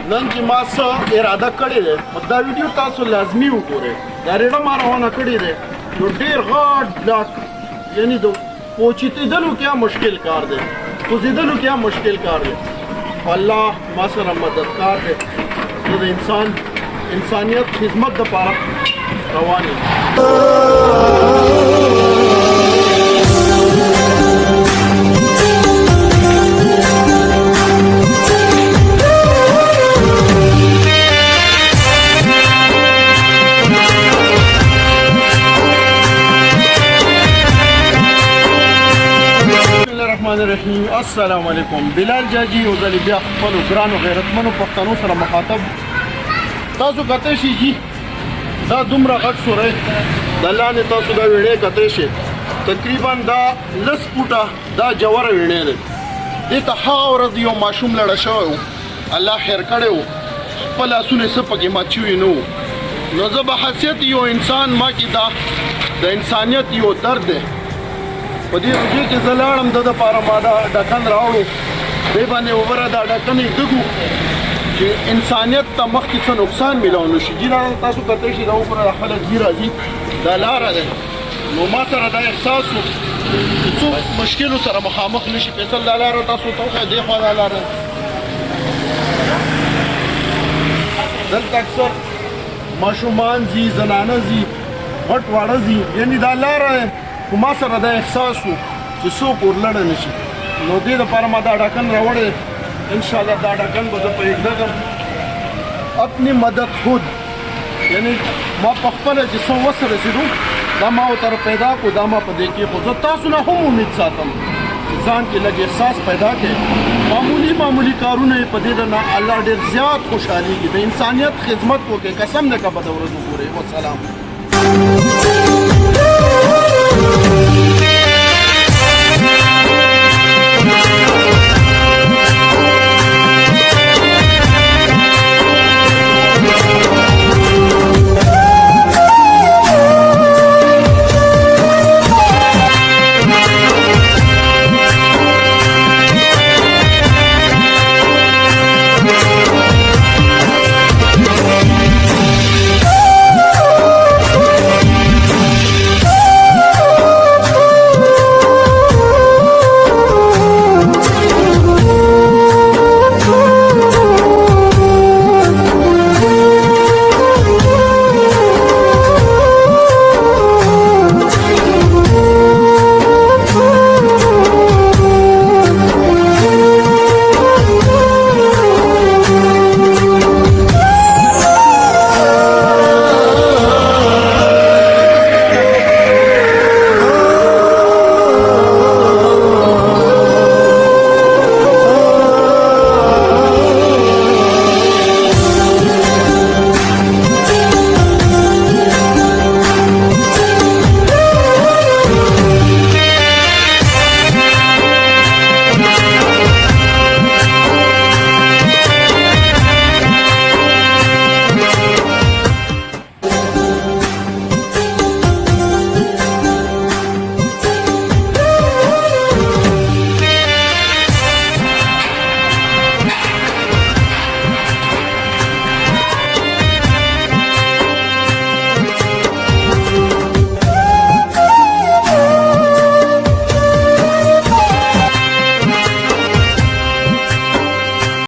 نن چې ما څه اراده کړې ده دا ویډیو تاسو لازمي وګورئ دا ریډه ما روانه کړې ده نو ډېر غټ بلاک یعنی د پوچېدلو کیا مشکل کار دی کوزېدلو کیا مشکل کار دی الله ما سره مددگار دی زه د انسانیت خدمت دپاره روان یم الرحمن السلام علیکم بلال جاجي یو ځل بیا خپلو ګرانو غیرتمنو پښتنو سره مخاطب تاسو کتی شئ جي دا دومره غټ سوری د لاندې تاسو دا ویډۍ کتی شئ تقریبا دا 10 فوټه دا جوره ویډۍ دی دې ته هغه ورځ یو ماشوم لړه شوی و الله خیر کړی و خپل لاسونه یې څه پکې مات شوي نه وو نو زه به حیثیت یو انسان ما کې دا د انسانیت یو درد دی په دې وجې کې زه لاړم د دپاره ما دا ډکن راوړو دې باندې وبره دا ډکن یې ږدو چې انسانیت ته مخکې څه نقصان میلاو نه شي جي دا تاسو کتی شي دا وبره خلک ځي راځي دا لاره ده نو ما سره دا احساس و چې څوک مشکلو سره مخامخ نه شي فیصل دا لاره تاسو ته وښیه دې خوا دا لاره دلته اکثر ماشومان ځي زنانه ځي غټ واړه ځي یعنې دا لاره خو ما سره دا احساس و چې څوک ورلړه نه شي نو دې دپاره ما دا ډاکن راوړی انشاءالله دا ډاکن به زه پرېږدم اپنی مدد خود یعنی ما په خپله چې څه وسه رسېدو دا ما ورته پیدا کړو دا ما په دې کې خو زه تاسو نه هم امید ساتم چې ځان کې لږ احساس پیدا کړئ معمولي کارونه یې په دې نه الله ډېر زیات خوشحالېږي د انسانیت خدمت وکړئ قسم دی که بده ورځ وګورئ والسلام